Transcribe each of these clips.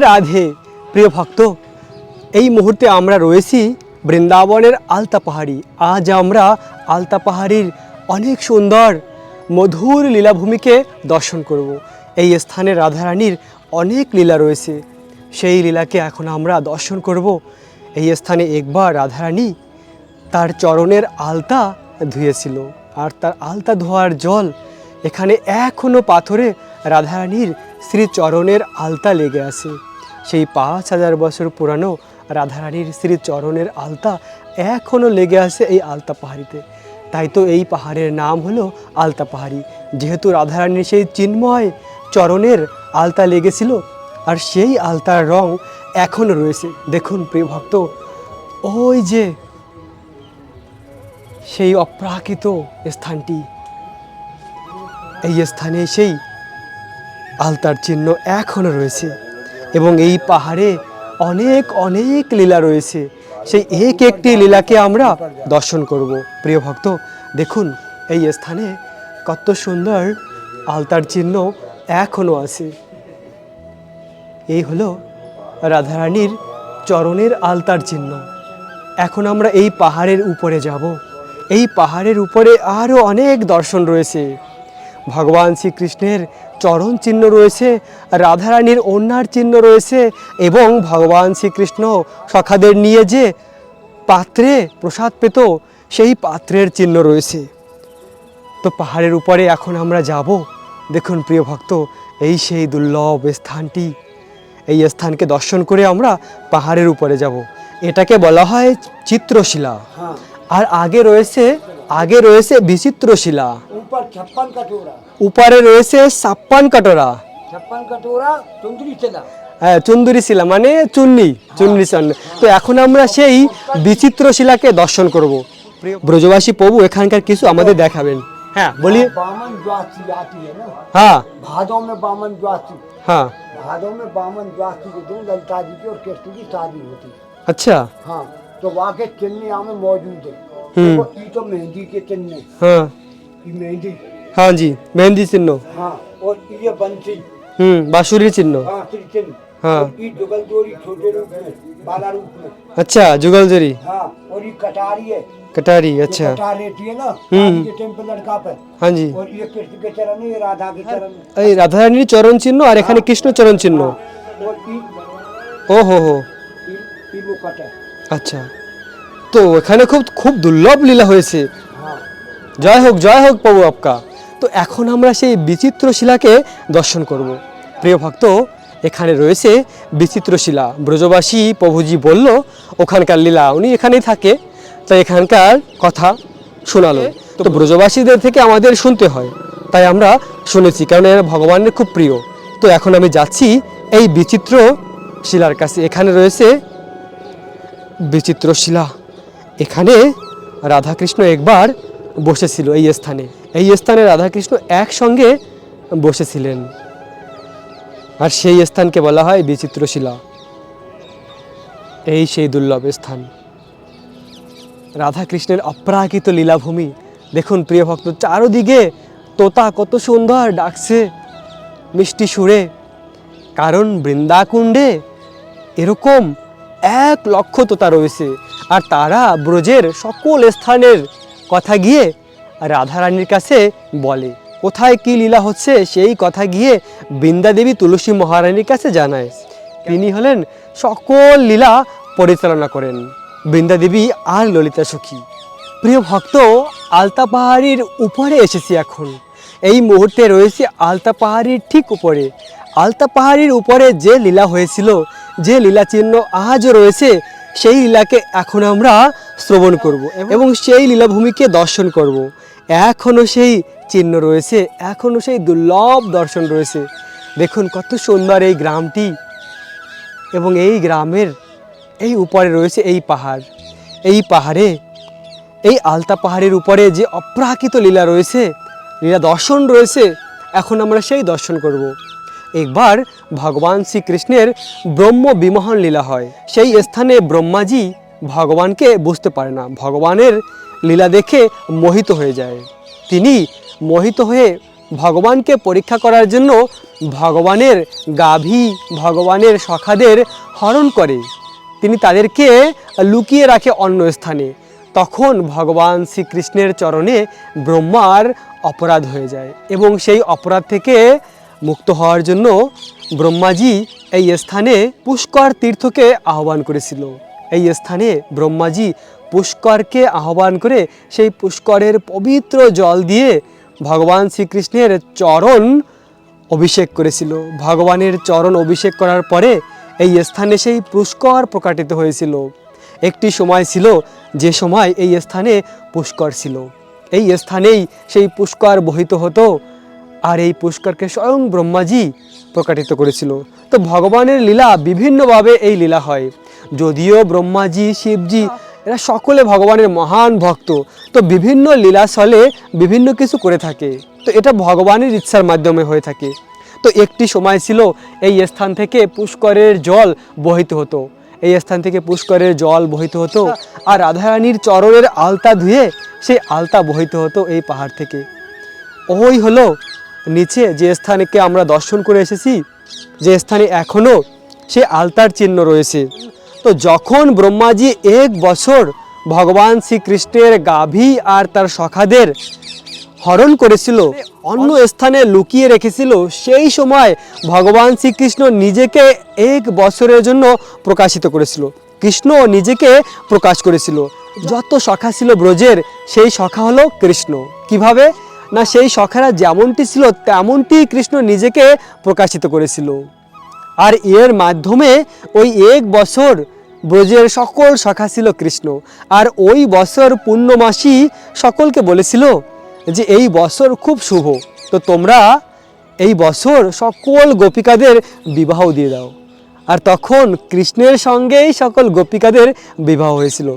রাধে। প্রিয় ভক্ত, এই মুহূর্তে আমরা রয়েছি বৃন্দাবনের আলতা পাহাড়ি। আজ আমরা আলতা পাহাড়ির অনেক সুন্দর মধুর লীলাভূমিকে দর্শন করব। এই স্থানে রাধারানীর অনেক লীলা রয়েছে, সেই লীলাকে এখন আমরা দর্শন করব। এই স্থানে একবার রাধারানী তার চরণের আলতা ধুয়েছিল, আর তার আলতা ধোয়ার জল এখানে এখনও পাথরে রাধারানীর শ্রীচরণের আলতা লেগে আছে। সেই 5000 বছর পুরানো রাধারানীর শ্রীচরণের আলতা এখনও লেগে আছে এই আলতা পাহাড়িতে। তাই তো এই পাহাড়ের নাম হলো আলতা পাহাড়ি, যেহেতু রাধারানীর সেই চিন্ময় চরণের আলতা লেগেছিল, আর সেই আলতার রং এখনও রয়েছে। দেখুন প্রিয় ভক্ত, ওই যে সেই অপ্রাকৃত স্থানটি, এই স্থানে সেই আলতার চিহ্ন এখনও রয়েছে। এবং এই পাহাড়ে অনেক অনেক লীলা রয়েছে, সেই এক একটি লীলাকে আমরা দর্শন করব। প্রিয় ভক্ত, দেখুন এই স্থানে কত সুন্দর আলতার চিহ্ন এখনও আছে। এই হলো রাধারানীর চরণের আলতার চিহ্ন। এখন আমরা এই পাহাড়ের উপরে যাব। এই পাহাড়ের উপরে আরও অনেক দর্শন রয়েছে। ভগবান শ্রীকৃষ্ণের চরণ চিহ্ন রয়েছে, রাধারানীর ওড়নার চিহ্ন রয়েছে, এবং ভগবান শ্রীকৃষ্ণ সখাদের নিয়ে যে পাত্রে প্রসাদ পেত সেই পাত্রের চিহ্ন রয়েছে। তো পাহাড়ের উপরে এখন আমরা যাব। দেখুন প্রিয় ভক্ত, এই সেই দুর্লভ স্থানটি। এই স্থানকে দর্শন করে আমরা পাহাড়ের উপরে যাব। এটাকে বলা হয় চিত্রশিলা। আর আগে রয়েছে বিচিত্রশিলা। উপরে রয়েছে 56 কাটোরা। হ্যাঁ, চুন্দুরি শিলা মানে চুন্নি চন্ন। তো এখন আমরা সেই বিচিত্র শিলাকে দর্শন করব। ব্রজবাসী প্রভু এখানকার কিছু আমাদের দেখাবেন। হ্যাঁ বলিए। बामन द्वासी आती है ना। हाँ, भादों में बामन द्वासी। हाँ, भादों में बामन द्वासी के दिन ललिता जी की और कृष्ण की शादी होती है। अच्छा, हाँ, तो वहाँ के चिन्ह यहाँ में मौजूद है। तो ये तो मेहंदी के चिन्ह है। हाँ, ये मेहंदी। हाँ जी, मेहंदी चिन्ह। हाँ, और ये बंसी। बांसुरी चिन्ह। हाँ, श्री चिन्ह। हाँ, और ये जुगल जोड़ी छोटे रूप में, बाला रूप में। अच्छा, जुगलजरी। हाँ, और ये कटारी है। कटारी, अच्छा। कटार रहती है ना, शादी के टाइम पे लड़का पे। हाँ जी। और ये कृष्ण के चरण है, ये राधा के चरण है। এই রাধারানীর চরণ চিহ্ন আর এখানে কৃষ্ণ চরণ চিহ্ন। और ও হো হো, ये मुकुट है। আচ্ছা। তো এখানে খুব দুর্লভ লীলা হয়েছে। हाँ, জয় হোক প্রভু আপকা। তো এখন আমরা সেই বিচিত্র শিলাকে দর্শন করব। প্রিয় ভক্ত, এখানে রয়েছে বিচিত্র শিলা। ব্রজবাসী প্রভুজি বলল ওখানকার লীলা, উনি এখানেই থাকে, তাই এখানকার কথা শোনালো। তো ব্রজবাসীদের থেকে আমাদের শুনতে হয়, তাই আমরা শুনেছি, কারণ এরা ভগবানের খুব প্রিয়। তো এখন আমি যাচ্ছি এই বিচিত্র শিলার কাছে। এখানে রয়েছে বিচিত্র শিলা। এখানে রাধাকৃষ্ণ একবার বসেছিল এই স্থানে। এই স্থানে রাধাকৃষ্ণ একসঙ্গে বসেছিলেন, আর সেই স্থানকে বলা হয় বিচিত্র শিলা। এই সেই দুর্লভ স্থান, রাধাকৃষ্ণের অপ্রাকৃত লীলাভূমি। দেখুন প্রিয় ভক্ত, চারদিকে তোতা কত সুন্দর ডাকছে মিষ্টি সুরে, কারণ বৃন্দাকুণ্ডে এরকম 1 লক্ষ তোতা রয়েছে, আর তারা ব্রজের সকল স্থানের কথা গিয়ে রাধারানীর কাছে বলে। কোথায় কি লীলা হচ্ছে সেই কথা গিয়ে বৃন্দা দেবী তুলসী মহারানীর কাছে জানায়। তিনি হলেন সকল লীলা পরিচালনা করেন, বৃন্দা দেবী আর ললিতা সখী। প্রিয় ভক্ত, আলতা পাহাড়ির উপরে এসেছি এখন। এই মুহূর্তে রয়েছে আলতা পাহাড়ির ঠিক উপরে। আলতা পাহাড়ির উপরে যে লীলা হয়েছিল, যে লীলা চিহ্ন আজও রয়েছে, সেই লীলাকে এখন আমরা শ্রবণ করব এবং সেই লীলাভূমিকে দর্শন করব। এখনও সেই চিহ্ন রয়েছে, এখনও সেই দুর্লভ দর্শন রয়েছে। দেখুন কত সুন্দর এই গ্রামটি, এবং এই গ্রামের এই উপরে রয়েছে এই পাহাড়। এই পাহাড়ে, এই আলতা পাহাড়ের উপরে যে অপ্রাকৃত লীলা রয়েছে, লীলা দর্শন রয়েছে, এখন আমরা সেই দর্শন করব। একবার ভগবান শ্রীকৃষ্ণের ব্রহ্ম বিমোহন লীলা হয়। সেই স্থানে ব্রহ্মাজি ভগবানকে বুঝতে পারে না, ভগবানের লীলা দেখে মোহিত হয়ে যায়। তিনি মোহিত হয়ে ভগবানকে পরীক্ষা করার জন্য ভগবানের গাভী, ভগবানের সখাদের হরণ করে, তিনি তাদেরকে লুকিয়ে রাখে অন্য স্থানে। তখন ভগবান শ্রীকৃষ্ণের চরণে ব্রহ্মার অপরাধ হয়ে যায় এবং সেই অপরাধ থেকে মুক্ত হওয়ার জন্য ব্রহ্মাজি এই স্থানে পুষ্কর তীর্থকে আহ্বান করেছিল। এই স্থানে ব্রহ্মাজি পুষ্করকে আহ্বান করে সেই পুষ্করের পবিত্র জল দিয়ে ভগবান শ্রীকৃষ্ণের চরণ অভিষেক করেছিল। ভগবানের চরণ অভিষেক করার পরে এই স্থানে সেই পুষ্কর প্রকাটিত হয়েছিল। একটি সময় ছিল যে সময় এই স্থানে পুষ্কর ছিল, এই স্থানেই সেই পুষ্কর বহিত হতো, আর এই পুষ্করকে স্বয়ং ব্রহ্মাজি প্রকাটিত করেছিল। তো ভগবানের লীলা বিভিন্নভাবে এই লীলা হয়। যদিও ব্রহ্মাজি, শিবজি এরা সকলে ভগবানের মহান ভক্ত, তো বিভিন্ন লীলাস্থলে বিভিন্ন কিছু করে থাকে, তো এটা ভগবানের ইচ্ছার মাধ্যমে হয়ে থাকে। তো একটি সময় ছিল এই স্থান থেকে পুষ্করের জল বহিত হতো, এই স্থান থেকে পুষ্করের জল বহিত হতো, আর রাধারানীর চরণের আলতা ধুয়ে সেই আলতা বহিত হতো এই পাহাড় থেকে। ওই হলো নিচে যে স্থানকে আমরা দর্শন করে এসেছি, যে স্থানে এখনও সে আলতার চিহ্ন রয়েছে। তো যখন ব্রহ্মাজি 1 বছর ভগবান শ্রীকৃষ্ণের গাভী আর তার সখাদের হরণ করেছিল, অন্য স্থানে লুকিয়ে রেখেছিল, সেই সময় ভগবান শ্রীকৃষ্ণ নিজেকে 1 বছরের জন্য প্রকাশিত করেছিল। কৃষ্ণ নিজেকে প্রকাশ করেছিল। যত সখা ছিল ব্রজের, সেই সখা হলো কৃষ্ণ। কিভাবে না, সেই সখারা যেমনটি ছিল তেমনটি কৃষ্ণ নিজেকে প্রকাশিত করেছিল। আর এর মাধ্যমে ওই 1 বছর ব্রজের সকল সখা ছিল কৃষ্ণ। আর ওই বছর পূর্ণমাসী সকলকে বলেছিল যে এই বছর খুব শুভ, তো তোমরা এই বছর সকল গোপিকাদের বিবাহ দিয়ে দাও। আর তখন কৃষ্ণের সঙ্গেই সকল গোপিকাদের বিবাহ হয়েছিল।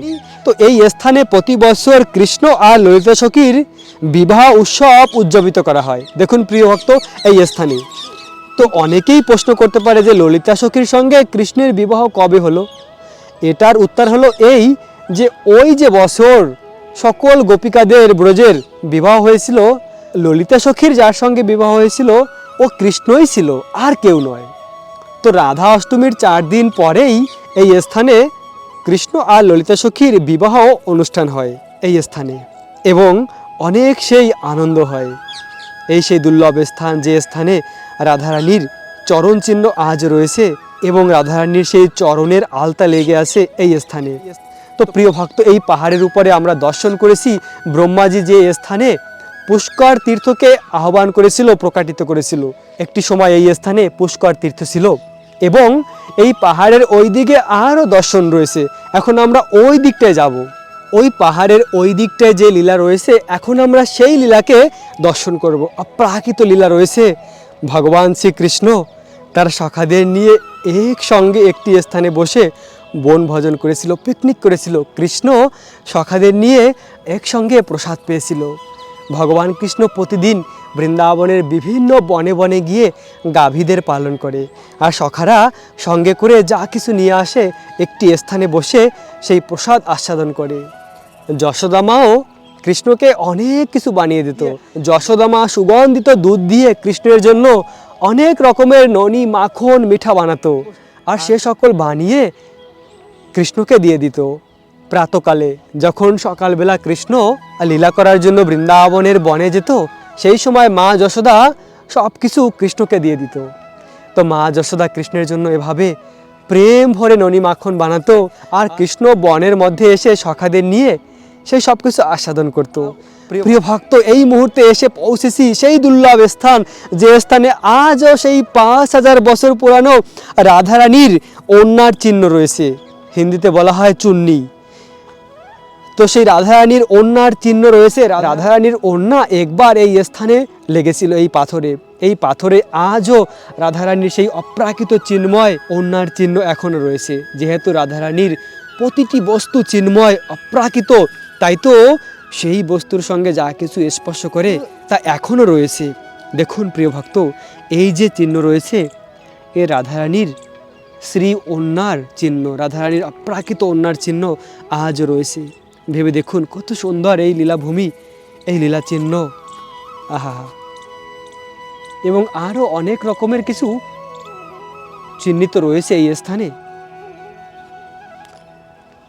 তো এই স্থানে প্রতি বছর কৃষ্ণ আর ললিতা সখীর বিবাহ উৎসব উদযাপিত করা হয়। দেখুন প্রিয় ভক্ত, এই স্থানে তো অনেকেই প্রশ্ন করতে পারে যে ললিতা সখীর সঙ্গে কৃষ্ণের বিবাহ কবে হলো। এটার উত্তর হলো এই যে ওই যে বছর সকল গোপিকাদের ব্রজের বিবাহ হয়েছিল, ললিতা সখীর যার সঙ্গে বিবাহ হয়েছিল ও কৃষ্ণই ছিল, আর কেউ নয়। তো রাধা অষ্টমীর 4 দিন পরেই এই স্থানে কৃষ্ণ আর ললিতা সখীর বিবাহ অনুষ্ঠান হয় এই স্থানে, এবং অনেক সেই আনন্দ হয়। এই সেই দুর্লভ স্থান, যে স্থানে রাধারানীর চরণ চিহ্ন আজ রয়েছে এবং রাধারানীর সেই চরণের আলতা লেগে আছে এই স্থানে। তো প্রিয় ভক্ত, এই পাহাড়ের উপরে আমরা দর্শন করেছি ব্রহ্মাজি যে স্থানে পুষ্কর তীর্থকে আহ্বান করেছিল, প্রকাটিত করেছিল। একটি সময় এই স্থানে পুষ্কর তীর্থ ছিল এবং এই পাহাড়ের ওই দিকে আরও দর্শন রয়েছে। এখন আমরা ওই দিকটায় যাব। ওই পাহাড়ের ওই দিকটায় যে লীলা রয়েছে, এখন আমরা সেই লীলাকে দর্শন করব। অপ্রাকৃত লীলা রয়েছে। ভগবান শ্রীকৃষ্ণ তার সখাদের নিয়ে একসঙ্গে একটি স্থানে বসে বনভোজন করেছিল, পিকনিক করেছিল। কৃষ্ণ সখাদের নিয়ে একসঙ্গে প্রসাদ পেয়েছিল। ভগবান কৃষ্ণ প্রতিদিন বৃন্দাবনের বিভিন্ন বনে বনে গিয়ে গাভীদের পালন করে, আর সখারা সঙ্গে করে যা কিছু নিয়ে আসে একটি স্থানে বসে সেই প্রসাদ আস্বাদন করে। যশোদা মাও কৃষ্ণকে অনেক কিছু বানিয়ে দিত। যশোদা মা সুগন্ধিত দুধ দিয়ে কৃষ্ণের জন্য অনেক রকমের ননি, মাখন, মিঠা বানাতো, আর সে সকল বানিয়ে কৃষ্ণকে দিয়ে দিত। প্রাতকালে যখন সকালবেলা কৃষ্ণ লীলা করার জন্য বৃন্দাবনের বনে যেত, সেই সময় মা যশোদা সব কিছু কৃষ্ণকে দিয়ে দিত। তো মা যশোদা কৃষ্ণের জন্য এভাবে প্রেম ভরে ননি মাখন বানাতো, আর কৃষ্ণ বনের মধ্যে এসে সখাদের নিয়ে সেই সব কিছু আস্বাদন করত। প্রিয় ভক্ত, এই মুহূর্তে এসে পৌঁছেছি সেই দুর্লভ স্থান, যে স্থানে আজও সেই 5000 বছর পুরানো রাধারানীর ওড়নার চিহ্ন রয়েছে। হিন্দিতে বলা হয় চুন্নি। তো সেই রাধারানীর ওড়নার চিহ্ন রয়েছে। রাধারানীর ওড়না একবার এই স্থানে লেগেছিল, এই পাথরে। এই পাথরে আজও রাধারানীর সেই অপ্রাকৃত চিন্ময় ওড়নার চিহ্ন এখনও রয়েছে। যেহেতু রাধারানীর প্রতিটি বস্তু চিন্ময়, অপ্রাকৃত, তাই তো সেই বস্তুর সঙ্গে যা কিছু স্পর্শ করে তা এখনও রয়েছে। দেখুন প্রিয় ভক্ত, এই যে চিহ্ন রয়েছে এ রাধারানীর শ্রী ওড়নার চিহ্ন, রাধারানীর অপ্রাকৃত ওড়নার চিহ্ন আজও রয়েছে। ভেবে দেখুন কত সুন্দর এই লীলাভূমি, এই লীলা চিহ্ন। আহা, এবং আরও অনেক রকমের কিছু চিহ্নিত রয়েছে এই স্থানে।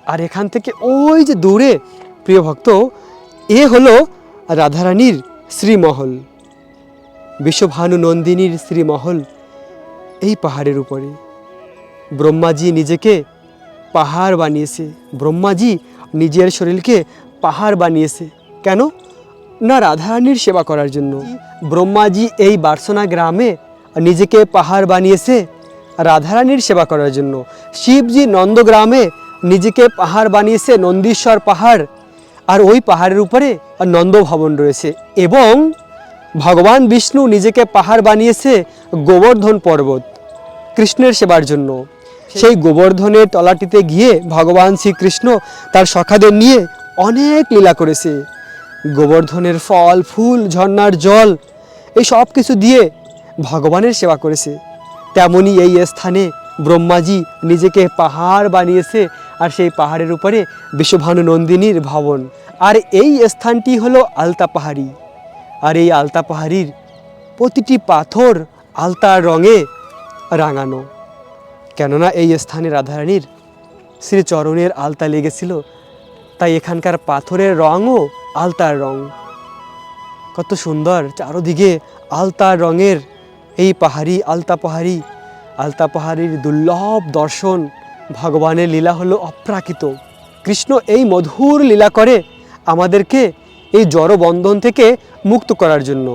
আর এখান থেকে ওই যে দূরে প্রিয় ভক্ত, এ হলো রাধারানীর শ্রীমহল, বিশ্বভানু নন্দিনীর শ্রীমহল। এই পাহাড়ের উপরে ব্রহ্মাজি নিজেকে পাহাড় বানিয়েছে। ব্রহ্মাজি নিজের শরীরকে পাহাড় বানিয়েছে কেন? না রাধারানীর সেবা করার জন্য। ব্রহ্মাজি এই বার্সনা গ্রামে নিজেকে পাহাড় বানিয়েছে রাধারানীর সেবা করার জন্য। শিবজি নন্দগ্রামে নিজেকে পাহাড় বানিয়েছে, নন্দীশ্বর পাহাড়, আর ওই পাহাড়ের উপরে নন্দ ভবন রয়েছে। এবং ভগবান বিষ্ণু নিজেকে পাহাড় বানিয়েছে গোবর্ধন পর্বত কৃষ্ণের সেবার জন্য। সেই গোবর্ধনের তলাটিতে গিয়ে ভগবান শ্রীকৃষ্ণ তার সখাদের নিয়ে অনেক লীলা করেছে। গোবর্ধনের ফল ফুল, ঝর্ণার জল, এই সব কিছু দিয়ে ভগবানের সেবা করেছে। তেমনি এই স্থানে ব্রহ্মাজি নিজেকে পাহাড় বানিয়েছে, আর সেই পাহাড়ের উপরে বিশ্বভানু নন্দিনীর ভবন। আর এই স্থানটি হলো আলতা পাহাড়ি। আর এই আলতা পাহাড়ির প্রতিটি পাথর আলতার রঙে রাঙানো, কেননা এই স্থানে রাধারানীর শ্রীচরণের আলতা লেগেছিল, তাই এখানকার পাথরের রঙও আলতার রং। কত সুন্দর চারদিকে আলতার রঙের এই পাহাড়ি, আলতা পাহাড়ি। আলতা পাহাড়ির দুর্লভ দর্শন। ভগবানের লীলা হলো অপ্রাকৃত। কৃষ্ণ এই মধুর লীলা করে আমাদেরকে এই জড়বন্ধন থেকে মুক্ত করার জন্য।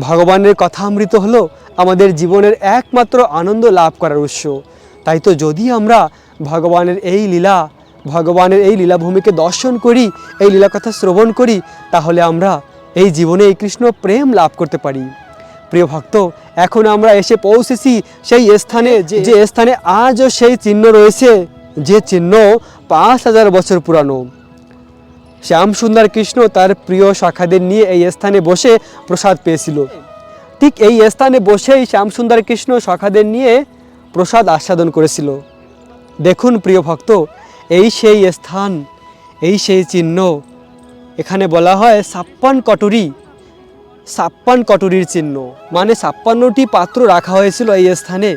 ভগবানের কথামৃত হলো আমাদের জীবনের একমাত্র আনন্দ লাভ করার উৎস। তাই তো যদি আমরা ভগবানের এই লীলা, ভগবানের এই লীলাভূমিকে দর্শন করি, এই লীলা কথা শ্রবণ করি, তাহলে আমরা এই জীবনে এই কৃষ্ণ প্রেম লাভ করতে পারি। প্রিয় ভক্ত, এখন আমরা এসে পৌঁছেছি সেই স্থানে, যে স্থানে আজও সেই চিহ্ন রয়েছে, যে চিহ্ন 5000 বছর পুরানো। শ্যামসুন্দর কৃষ্ণ তার প্রিয় শাখাদের নিয়ে এই স্থানে বসে প্রসাদ পেয়েছিল। ঠিক এই স্থানে বসেই শ্যামসুন্দর কৃষ্ণ শাখাদের নিয়ে প্রসাদ আস্বাদন করেছিল। দেখুন প্রিয় ভক্ত, এই সেই স্থান, এই সেই চিহ্ন। এখানে বলা হয় 56 কটুরি, 56 কটুরির চিহ্ন, মানে 56টি পাত্র রাখা হয়েছিল এই স্থানে,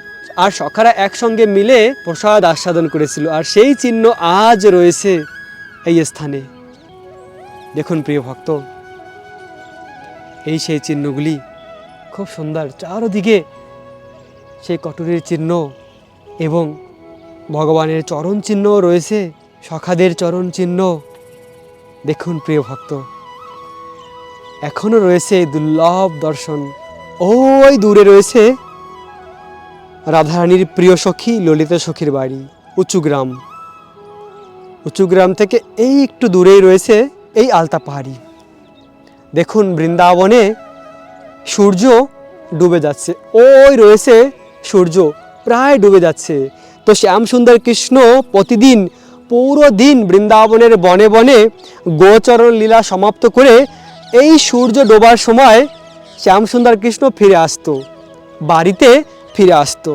আর সখারা একসঙ্গে মিলে প্রসাদ আস্বাদন করেছিল। আর সেই চিহ্ন আজ রয়েছে এই স্থানে। দেখুন প্রিয় ভক্ত, এই সেই চিহ্নগুলি খুব সুন্দর। চারদিকে সেই কটুরির চিহ্ন এবং ভগবানের চরণ চিহ্ন রয়েছে, সখাদের চরণ চিহ্ন। দেখুন প্রিয় ভক্ত, এখনো রয়েছে দুর্লভ দর্শন। ওই দূরে রয়েছে রাধারানীর প্রিয় সখী ললিতা সখীর বাড়ি, উঁচু গ্রাম। উঁচু গ্রাম থেকে এই একটু দূরেই রয়েছে এই আলতা পাহাড়ি। দেখুন বৃন্দাবনে সূর্য ডুবে যাচ্ছে, ওই রয়েছে সূর্য প্রায় ডুবে যাচ্ছে। তো শ্যামসুন্দর কৃষ্ণ প্রতিদিন পুরো দিন বৃন্দাবনের বনে বনে গোচরণ লীলা সমাপ্ত করে এই সূর্য ডোবার সময় শ্যামসুন্দর কৃষ্ণ ফিরে আসতো, বাড়িতে ফিরে আসতো,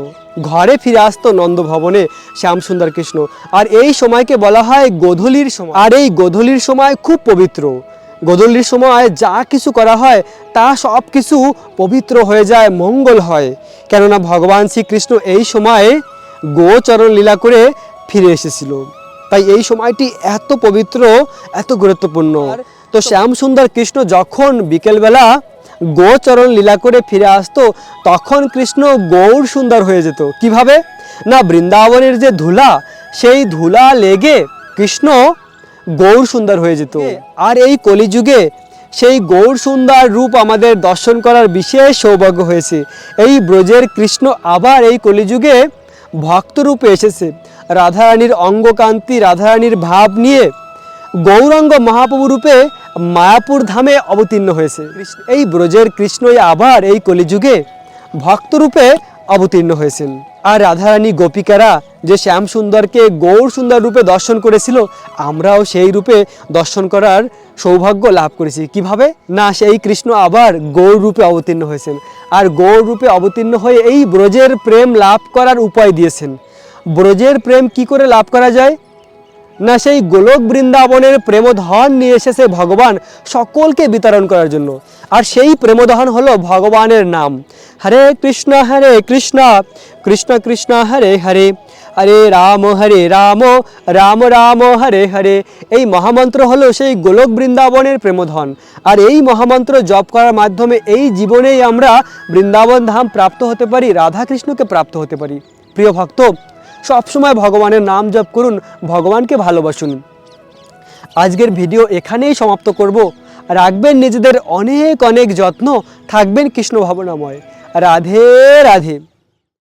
ঘরে ফিরে আসতো নন্দভবনে শ্যামসুন্দর কৃষ্ণ। আর এই সময়কে বলা হয় গোধূলির সময়। আর এই গোধূলির সময় খুব পবিত্র। গোধূলির সময় যা কিছু করা হয় তা সব কিছু পবিত্র হয়ে যায়, মঙ্গল হয়। কেননা ভগবান শ্রীকৃষ্ণ এই সময়ে গোচরণ লীলা করে ফিরে এসেছিল, তাই এই সময়টি এত পবিত্র, এত গুরুত্বপূর্ণ। তো শ্যামসুন্দর কৃষ্ণ যখন বিকেলবেলা গোচরণ লীলা করে ফিরে আসতো, তখন কৃষ্ণ গৌর সুন্দর হয়ে যেত। কিভাবে? না বৃন্দাবনের যে ধুলা, সেই ধুলা লেগে কৃষ্ণ গৌর সুন্দর হয়ে যেত। আর এই কলিযুগে সেই গৌর সুন্দর রূপ আমাদের দর্শন করার বিশেষ সৌভাগ্য হয়েছে। এই ব্রজের কৃষ্ণ আবার এই কলিযুগে ভক্তরূপে এসেছে। রাধারানীর অঙ্গকান্তি, রাধারানীর ভাব নিয়ে গৌরাঙ্গ মহাপ্রভু রূপে মায়াপুর ধামে অবতীর্ণ হয়েছে। এই ব্রজের কৃষ্ণই আবার এই কলিযুগে ভক্তরূপে অবতীর্ণ হয়েছেন। আর রাধারানী গোপিকারা যে শ্যাম সুন্দরকে গৌর সুন্দর রূপে দর্শন করেছিল, আমরাও সেই রূপে দর্শন করার সৌভাগ্য লাভ করেছি। কিভাবে? না সেই কৃষ্ণ আবার গৌর রূপে অবতীর্ণ হয়েছেন, আর গৌর রূপে অবতীর্ণ হয়ে এই ব্রজের প্রেম লাভ করার উপায় দিয়েছেন। ব্রজের প্রেম কি করে লাভ করা যায়? না সেই গোলক বৃন্দাবনের প্রেমধন নিয়ে এসেছে ভগবান সকলকে বিতরণ করার জন্য। আর সেই প্রেমধন হলো ভগবানের নাম। হরে কৃষ্ণ কৃষ্ণ কৃষ্ণ হরে হরে, হরে রাম রাম রাম হরে হরে। এই মহামন্ত্র হলো সেই গোলক বৃন্দাবনের প্রেমধন। আর এই মহামন্ত্র জপ করার মাধ্যমে এই জীবনেই আমরা বৃন্দাবন ধাম প্রাপ্ত হতে পারি, রাধাকৃষ্ণকে প্রাপ্ত হতে পারি। প্রিয় ভক্ত, সবসময় ভগবানের নাম জপ করুন, ভগবানকে ভালোবাসুন। আজকের ভিডিও এখানেই সমাপ্ত করব। রাখবেন নিজেদের অনেক অনেক যত্ন, থাকবেন কৃষ্ণ ভাবনাময়। রাধে রাধে।